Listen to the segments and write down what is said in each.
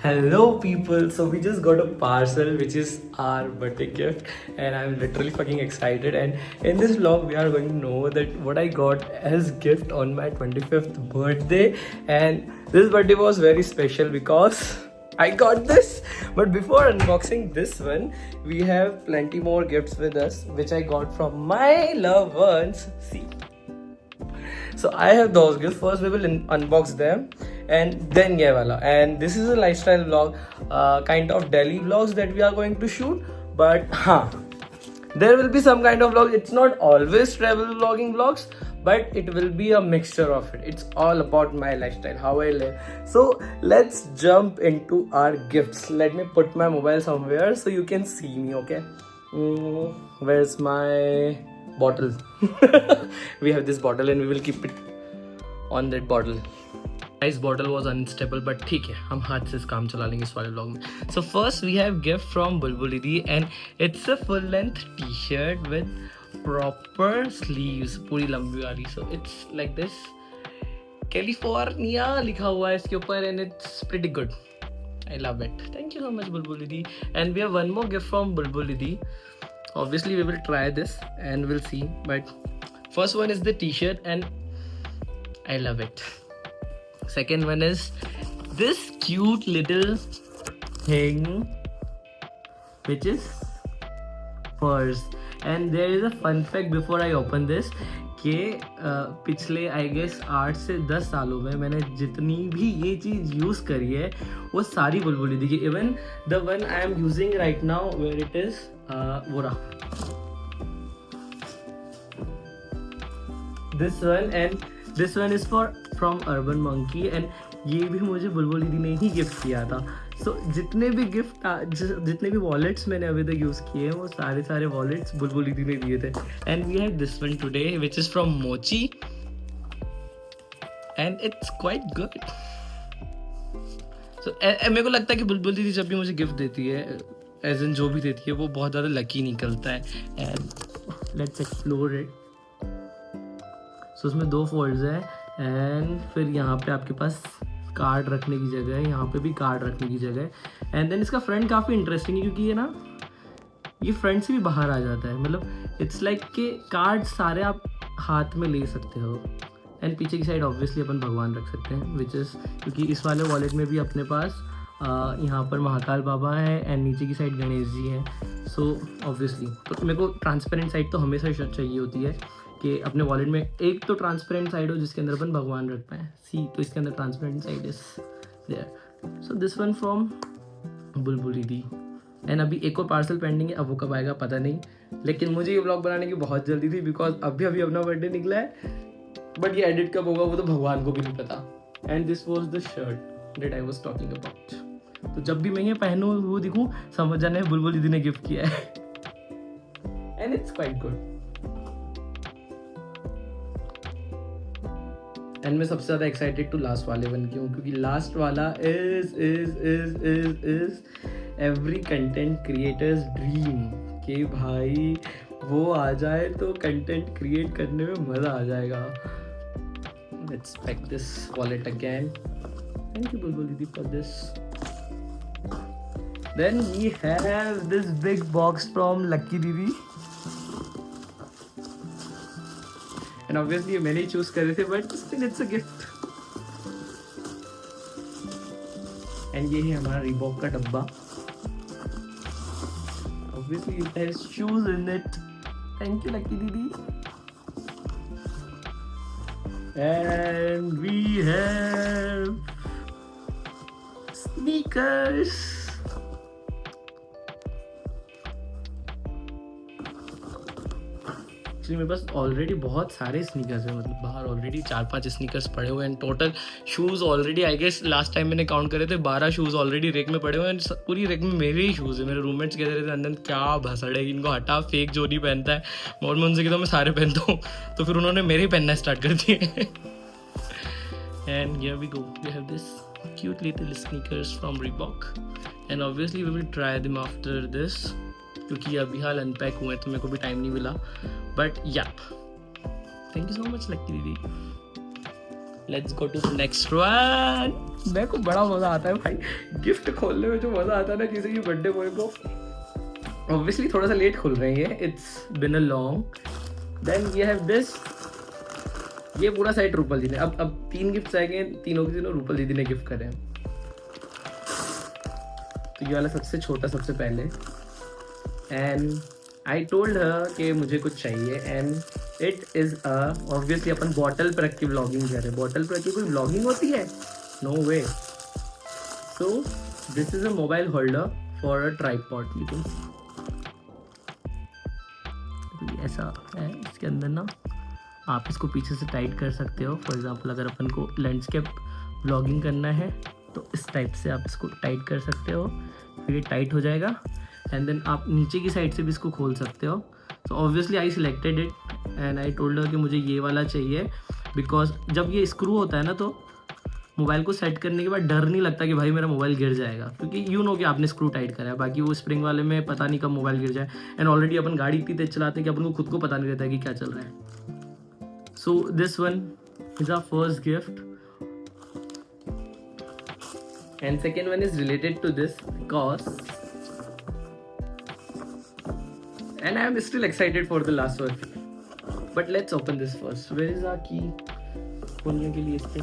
Hello, people. So we just got a parcel, which is our birthday gift, and I'm literally fucking excited. And in this vlog, we are going to know that what I got as gift on my 25th birthday. And this birthday was very special because I got this. But before unboxing this one, we have plenty more gifts with us, which I got from my loved ones. See. So I have those gifts. First we will unbox them and then ये वाला. And this is a lifestyle vlog, kind of Delhi vlogs that we are going to shoot. But there will be some kind of vlog. It's not always travel vlogging vlogs, but it will be a mixture of it. It's all about my lifestyle, how I live. So let's jump into our gifts. Let me put my mobile somewhere so you can see me, okay? Where's my bottle? We have this bottle and we will keep it on that bottle. Guys, bottle was unstable, but ठीक है, हम हाथ से काम चला लेंगे इस वाले vlog में. So first we have gift from Bulbul Didi and it's a full length t-shirt with proper sleeves, पूरी लंबी वाली. So it's like this. California लिखा हुआ है इसके ऊपर and it's pretty good. I love it. Thank you so much, Bulbul Didi. And we have one more gift from Bulbul Didi. Obviously we will try this and we'll see, but first one is the t-shirt and I love it. Second one is this cute little thing which is purse. And there is a fun fact before I open this कि पिछले I guess 8 से 10 सालों में मैंने जितनी भी ये चीज़ use करी है वो सारी बुलबुल दीदी की. Even the one I am using right now where it is वो रहा, this one. And this one is from Urban Monkey and ये भी मुझे बुलबुल दीदी ने ही गिफ्ट किया था. सो जितने भी वॉलेट्स मैंने अभी तक यूज़ किए हैं वो सारे वॉलेट्स बुलबुल दीदी ने दिए थे. And we have this one today which is from Mochi and it's quite good. So मेरे को लगता है कि बुलबुल दीदी जब भी मुझे गिफ्ट देती है, एज इन जो भी देती है, वो बहुत ज़्यादा लकी निकलता है. And let's explore it. So उसमें 2 फोल्ड्स है एंड फिर यहाँ पे आपके पास कार्ड रखने की जगह है, यहाँ पे भी कार्ड रखने की जगह है. एंड देन इसका फ्रंट काफ़ी इंटरेस्टिंग है क्योंकि ये ना ये फ्रंट से भी बाहर आ जाता है. मतलब इट्स लाइक कि कार्ड सारे आप हाथ में ले सकते हो. एंड पीछे की साइड ऑब्वियसली अपन भगवान रख सकते हैं, विच इज़ क्योंकि इस वाले वॉलेट में भी अपने पास यहाँ पर महाकाल बाबा है एंड नीचे की साइड गणेश जी हैं. सो ऑब्वियसली तो मेरे को ट्रांसपेरेंट साइड तो हमेशा चाहिए होती है कि अपने वॉलेट में एक तो ट्रांसपेरेंट साइड हो जिसके अंदर अपन भगवान रख पाएँ. सी तो इसके अंदर transparent side is there. So this one from Bulbul दीदी. एंड अभी एक और पार्सल पेंडिंग है, अब वो कब आएगा पता नहीं, लेकिन मुझे ये व्लॉग बनाने की बहुत जल्दी थी बिकॉज अभी अपना बर्थडे निकला है. बट ये एडिट कब होगा वो तो भगवान को भी नहीं पता. And this was the shirt that I was talking about. तो जब भी मैं ये पहनूँ वो दिखूँ समझ जाना है बुलबुल दीदी ने गिफ्ट किया है. And it's quite good. And मैं सबसे ज़्यादा एक्साइटेड टू लास्ट वाले वन की हूँ क्योंकि लास्ट वाला is every content creators dream कि भाई वो आ जाए तो कंटेंट क्रिएट करने में मज़ा आ जाएगा. Let's pack this wallet again. Thank you Bulbul Didi for this. Then we have this big box from Lucky Didi. And obviously मैंने ही चूज करे थे but still it's a gift. And ये है हमारा Reebok का डब्बा. Obviously it has shoes in it. Thank you Lucky Didi. And we have sneakers. Actually मेरे पास already बहुत सारे स्नीकर्स हैं, मतलब बाहर ऑलरेडी 4-5 स्नीकर्स पड़े हुए हैं. Total shoes already I guess last time मैंने काउंट करे थे 12 शूज़ ऑलरेडी रेक में पड़े हुए हैं. पूरी रेक में मेरे ही शूज़ है. मेरे रूममेट्स कहते रहते अंदर क्या भसड़ है, इनको हटा, फेक जो नहीं पहनता है. और मैं उनसे कहता हूँ मैं सारे पहनता हूँ, तो फिर उन्होंने मेरे ही पहनना स्टार्ट कर दिए. And here we go, we have this cute little sneakers from Reebok and obviously we will try them after this क्योंकि अभी हाल अनपैक हुए तो मेरे को भी टाइम नहीं मिला. But yeah thank you so much Lucky दीदी. Let's go to the next one. मेरे को बड़ा मज़ा आता है भाई गिफ्ट खोलने में, जो मज़ा आता है ना किसी की बर्थडे बॉय को। ऑब्वियसली थोड़ा सा लेट खुल रही है, it's been a long. Then we have this, ये पूरा सेट रूपल जी ने, अब 3 गिफ्ट्स आएंगे, तीनों के तीनों रूपल दीदी ने गिफ्ट करे हैं। तो ये वाला सबसे छोटा सबसे पहले, एंड आई टोल्ड हर कि मुझे कुछ चाहिए, and it is obviously upon bottle पर रख के व्लॉगिंग कर रहे हैं। बॉटल पर रख के कोई व्लॉगिंग होती है? No way. So this is a mobile holder for a tripod. You can see ऐसा है, इसके अंदर ना आप इसको पीछे से टाइट कर सकते हो। फॉर एग्जांपल अगर अपन को लैंडस्केप व्लॉगिंग करना है तो इस टाइप से आप इसको टाइट कर सकते हो, फिर ये टाइट हो जाएगा। एंड देन आप नीचे की साइड से भी इसको खोल सकते हो। So obviously I selected it and I told her कि मुझे ये वाला चाहिए, बिकॉज जब ये स्क्रू होता है ना तो मोबाइल को सेट करने के बाद डर नहीं लगता कि भाई मेरा मोबाइल गिर जाएगा, क्योंकि यू नो कि आपने स्क्रू टाइट करा है। बाकी वो स्प्रिंग वाले में पता नहीं कब मोबाइल गिर जाए, एंड ऑलरेडी अपन गाड़ी इतनी तेज चलाते हैं कि अपन को खुद को पता नहीं रहता है कि क्या चल रहा है। So this one is our first gift, and second one is related to this because, and I am still excited for the last one, but let's open this first. Where is our key? खोलने के लिए इसके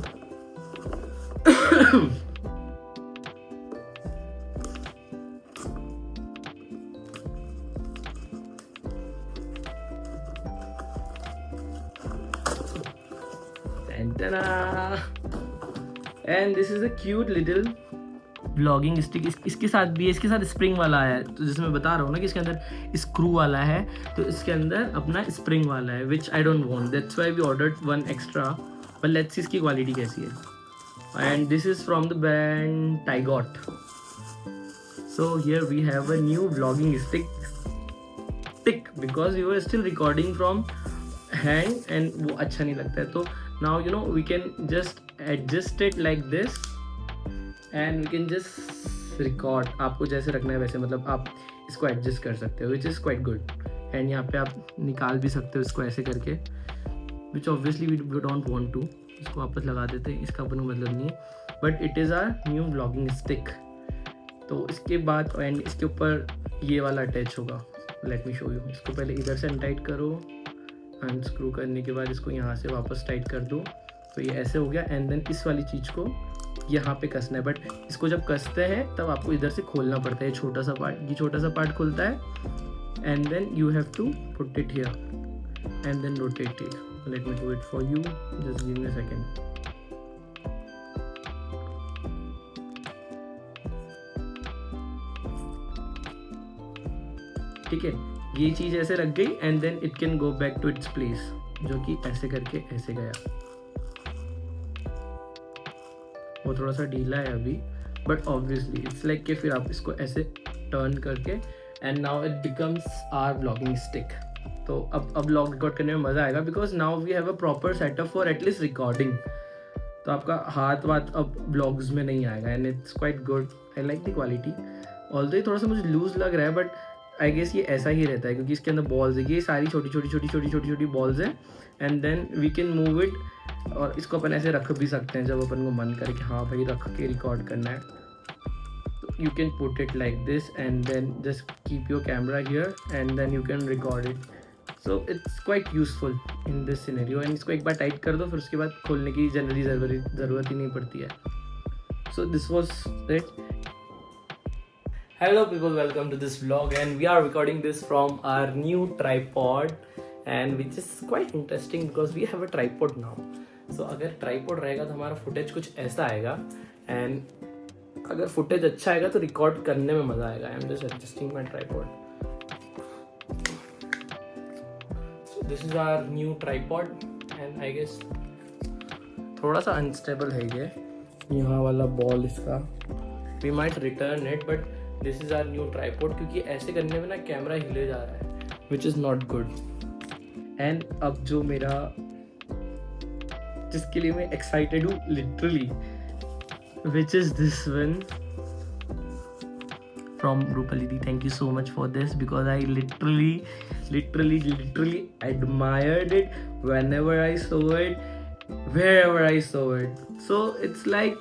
and this is a cute little vlogging stick. इसके साथ भी है, इसके साथ स्प्रिंग वाला है। तो जैसे मैं बता रहा हूँ ना कि इसके अंदर स्क्रू वाला है, तो इसके अंदर अपना स्प्रिंग वाला है, which I don't want, that's why we ordered one extra. But let's see इसकी क्वालिटी कैसी है। And this is from the brand Tygot. So here we have a new vlogging stick because you are still recording from hand and वो अच्छा नहीं लगता है। तो now you know we can just adjust it like this and we can just record. आपको जैसे रखना है वैसे, मतलब आप इसको एडजस्ट कर सकते हो, which is quite good. And यहाँ पे आप निकाल भी सकते हो इसको ऐसे करके, which obviously we don't want to. इसको वापस लगा देते हैं, इसका अपना मतलब नहीं है, but it is our new vlogging stick. तो इसके बाद एंड इसके ऊपर ये वाला अटैच होगा। Late me show you. इसको पहले इधर से अनटाइट करो, अनस्क्रू करने के बाद इसको यहाँ से वापस टाइट कर दो, तो ये ऐसे हो गया। एंड देन इस वाली चीज़ को यहाँ पे कसना है, बट इसको जब कसते हैं तब आपको इधर से खोलना पड़ता है। छोटा सा पार्ट, ये छोटा सा पार्ट खुलता है and then you have to put it here and then rotate it. Let me do it for you, just give me a second. ठीक है, ये चीज़ ऐसे रख गई and then it can go back to its place, जो कि ऐसे करके ऐसे गया। वो थोड़ा सा ढीला है अभी, बट ऑब्वियसली इट्स लाइक कि फिर आप इसको ऐसे टर्न करके and now it becomes our vlogging stick. तो अब व्लॉग रिकॉर्ड करने में मज़ा आएगा, because now we have a proper setup for at least recording. तो आपका हाथ वाथ अब ब्लॉग्स में नहीं आएगा and it's quite good. I like the quality. Although ये थोड़ा सा मुझे लूज लग रहा है, बट आई गेस ये ऐसा ही रहता है क्योंकि इसके अंदर बॉल्स है। ये सारी छोटी छोटी बॉल्स हैं and then we can move it. और इसको अपन ऐसे रख भी सकते हैं जब अपन को मन करे कि हाँ भाई रख के रिकॉर्ड करना है, तो you can put it like this and then just keep your camera here and then you can record it. So it's quite useful in this scenario. And इसको एक बार टाइट कर दो, फिर उसके बाद खोलने की जनरली ज़रूरत ही नहीं पड़ती है। So this was it. Hello people, welcome to this vlog and we are recording this from our new tripod and which is quite interesting because we have a tripod now. So अगर tripod रहेगा तो हमारा footage कुछ ऐसा आएगा and अगर footage अच्छा आएगा तो record करने में मज़ा आएगा. I am just adjusting my tripod. So this is our new tripod and I guess थोड़ा सा unstable है ये, यहाँ वाला ball इसका. We might return it but this is our new tripod, क्योंकि ऐसे करने में ना कैमरा हिले जा रहा है, which is not good. And अब जो मेरा जिसके लिए मैं एक्साइटेड हूँ literally, which is this one from Rupal Didi. Thank you so much for this because I literally admired it whenever I saw it wherever I saw it. So it's like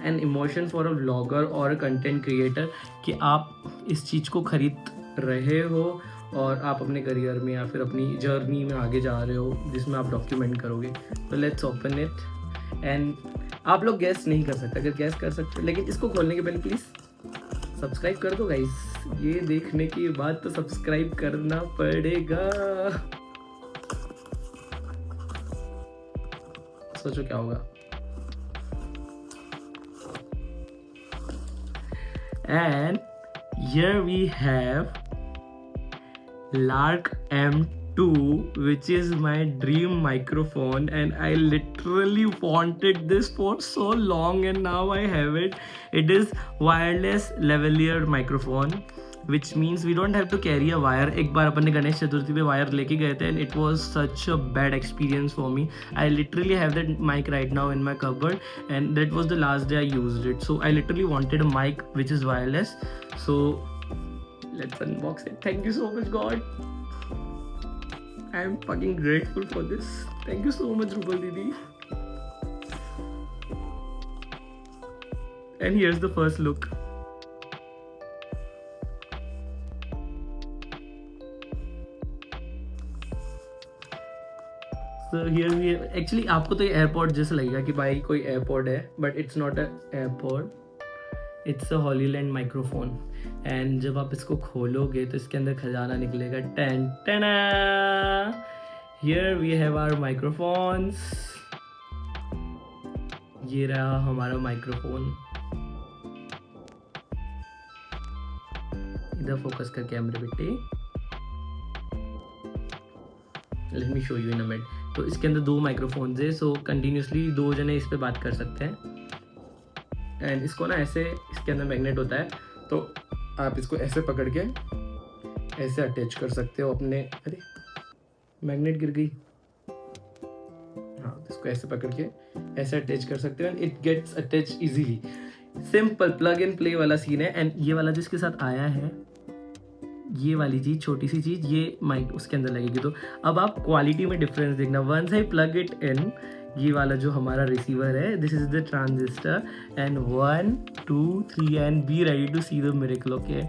an emotion for a vlogger or a content creator कि आप इस चीज़ को खरीद रहे हो और आप अपने करियर में या फिर अपनी जर्नी में आगे जा रहे हो जिसमें आप डॉक्यूमेंट करोगे. तो लेट्स ओपन इट एंड आप लोग गैस नहीं कर सकते, अगर गैस कर सकते लेकिन इसको खोलने के पहले प्लीज़ सब्सक्राइब कर दो गाइस. ये देखने के बाद तो सब्सक्राइब करना पड़ेगा. सोचो क्या होगा. And here we have Lark M2, which is my dream microphone, and I literally wanted this for so long and now I have it. It is wireless lavalier microphone, which means we don't have to carry a wire. एक बार अपन ने गणेश चतुर्थी पे wire लेके गए थे and it was such a bad experience for me. I literally have that mic right now in my cupboard and that was the last day I used it. So I literally wanted a mic which is wireless. So let's unbox it. Thank you so much, God. I am fucking grateful for this. Thank you so much, Rupal Didi. And here's the first look. So here we have, actually आपको तो ये AirPod जैसा लगेगा कि भाई कोई AirPod है, but it's not a AirPod, it's a Hollyland microphone. And जब आप इसको खोलोगे तो इसके अंदर खजाना निकलेगा. टेन टेना. Here we have our microphones. ये रहा हमारा माइक्रोफोन. इधर फोकस कर कैमरे बेटे. Let me show you in a minute. तो इसके अंदर 2 माइक्रोफोन्स है. सो कंटिन्यूसली 2 जने इस पर बात कर सकते हैं. एंड इसको ना ऐसे, इसके अंदर मैग्नेट होता है तो आप इसको ऐसे पकड़ के ऐसे अटैच कर सकते हो अपने. अरे मैग्नेट गिर गई. हाँ, इसको ऐसे पकड़ के ऐसे अटैच कर सकते हो and it gets attach easily. Simple plug and play वाला सीन है. एंड ये वाला जो इसके साथ आया है, ये वाली चीज़, छोटी सी चीज़, ये माइक उसके अंदर लगेगी. तो अब आप क्वालिटी में डिफरेंस देखना. Once I plug it in, ये वाला जो हमारा रिसीवर है, this is the transistor. And 1 2 3 and be ready to see the miracle. Okay,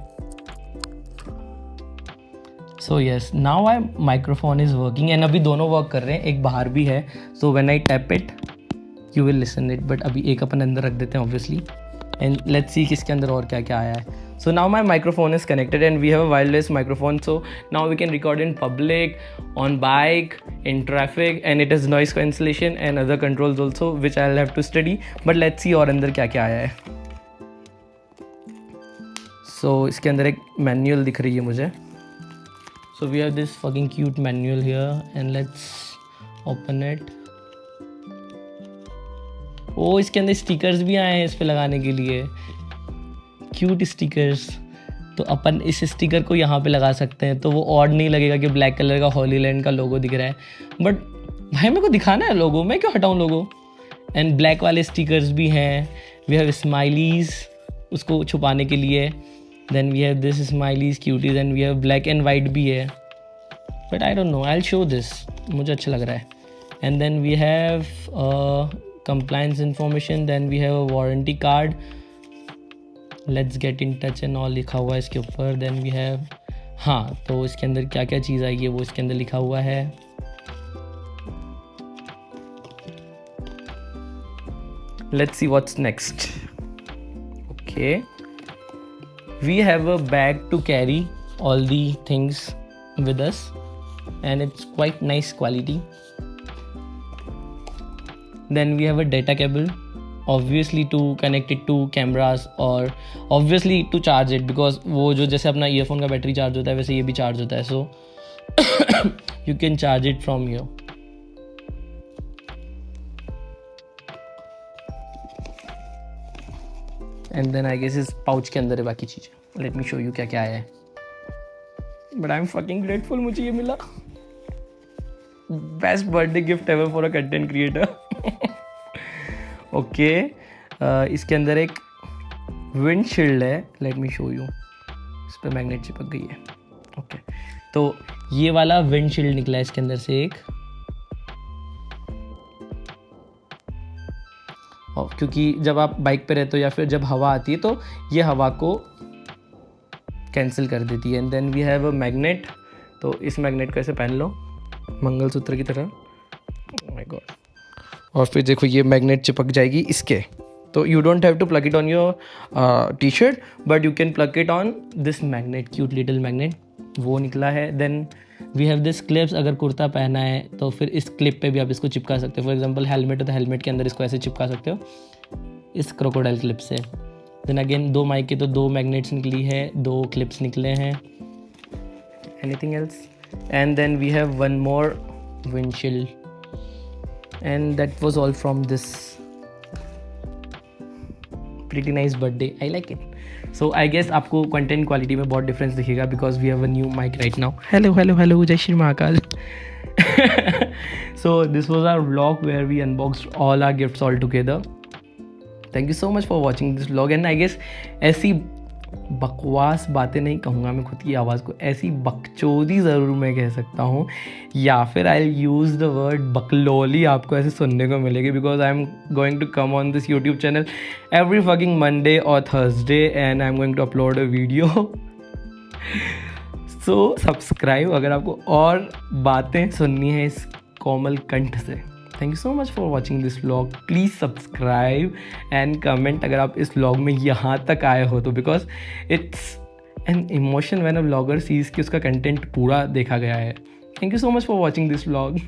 so yes, now I microphone is working and अभी दोनों वर्क कर रहे हैं. एक बाहर भी है. So when I tap it you will listen it. But अभी एक अपन अंदर रख देते हैं ऑब्वियसली. एंड लेट्स सी किसके अंदर और क्या क्या आया है. So now my microphone is connected and we have a wireless microphone. So now we can record in public, on bike, in traffic, and it has noise cancellation and other controls also, which I'll have to study. But let's see और अंदर क्या क्या आया है. So इसके अंदर एक manual दिख रही है मुझे. So we have this fucking cute manual here and let's open it. ओ, इसके अंदर स्टिकर्स भी आए हैं इस पे लगाने के लिए. Cute stickers. तो अपन इस स्टिकर को यहाँ पे लगा सकते हैं तो वो ऑड नहीं लगेगा कि ब्लैक कलर का हॉलीलैंड का लोगो दिख रहा है. बट भाई मेरे को दिखाना है लोगो, मैं क्यों हटाऊँ लोगो. एंड ब्लैक वाले स्टिकर्स भी हैं. वी हैव स्माइलीज उसको छुपाने के लिए. Then we have this smileys cuties and we have black and white भी है. But I don't know, I will show this, मुझे अच्छा लग रहा है. And then we have compliance information. Then we have a warranty card. Let's get in touch and all लिखा हुआ है इसके ऊपर. Then we have, हाँ, तो इसके अंदर क्या क्या चीज़ आएगी वो इसके अंदर लिखा हुआ है. Let's see what's next. Okay, we have a bag to carry all the things with us and it's quite nice quality. Then we have a data cable, obviously to connect it to cameras or obviously to charge it because वो जो जैसे अपना earphone का battery charge होता है वैसे ये भी चार्ज होता है. So you can charge it from here. And then I guess इस pouch के अंदर है बाकी चीज़ें. Let me show you क्या क्या आया है. But I'm fucking grateful, मुझे ये मिला. Best birthday gift ever for a content creator. Okay, इसके अंदर एक विंडशील्ड है. Late me show you. इस पर मैग्नेट चिपक गई है. ओके, तो ये वाला विंडशील्ड निकला है इसके अंदर से एक. और क्योंकि जब आप बाइक पे रहते हो या फिर जब हवा आती है तो ये हवा को कैंसिल कर देती है। And then we have a magnet, तो इस मैग्नेट को ऐसे पहन लो मंगलसूत्र की तरह, माय गॉड, और फिर देखो ये मैग्नेट चिपक जाएगी इसके। तो you don't have to plug it on your T shirt but you can plug it on this magnet, cute little magnet, वो निकला है। Then we have this clips, अगर कुर्ता पहना है तो फिर इस क्लिप पे भी आप इसको चिपका सकते हो। फॉर एग्जांपल हेलमेट है तो हेलमेट के अंदर इसको ऐसे चिपका सकते हो इस क्रोकोडाइल क्लिप से। देन अगेन 2 माइक के तो 2 मैग्नेट्स निकली है, 2 क्लिप्स निकले हैं। Anything else? And then we have one more windshield and that was all from this pretty nice birthday, I like it. So I guess आपको content quality में बहुत difference दिखेगा because we have a new mic right now. Hello जय Shri Mahakal. So this was our vlog where we unboxed all our gifts all together. Thank you so much for watching this vlog and I guess ऐसी बकवास बातें नहीं कहूँगा मैं खुद की आवाज़ को, ऐसी बकचोदी ज़रूर मैं कह सकता हूँ, या फिर आई यूज़ द वर्ड बकलोली आपको ऐसे सुनने को मिलेगी because I am going to come on this YouTube channel every fucking Monday और Thursday and I am going to upload a video. So subscribe अगर आपको और बातें सुननी है इस कोमल कंठ से। Thank you so much for watching this vlog. Please subscribe and comment अगर आप इस व्लॉग में यहाँ तक आए हो तो, because it's an emotion when a vlogger sees कि उसका कंटेंट पूरा देखा गया है। Thank you so much for watching this vlog.